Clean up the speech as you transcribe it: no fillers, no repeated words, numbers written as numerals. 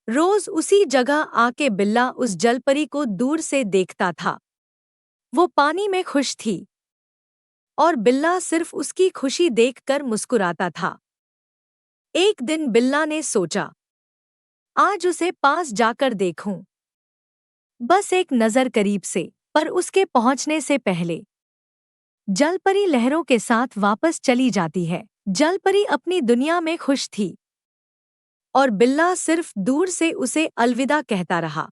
रोज उसी जगह आके बिल्ला उस जलपरी को दूर से देखता था। वो पानी में खुश थी और बिल्ला सिर्फ उसकी खुशी देखकर मुस्कुराता था। एक दिन बिल्ला ने सोचा, आज उसे पास जाकर देखूं। बस एक नजर करीब से, पर उसके पहुंचने से पहले जलपरी लहरों के साथ वापस चली जाती है। जलपरी अपनी दुनिया में खुश थी और बिल्ला सिर्फ दूर से उसे अलविदा कहता रहा।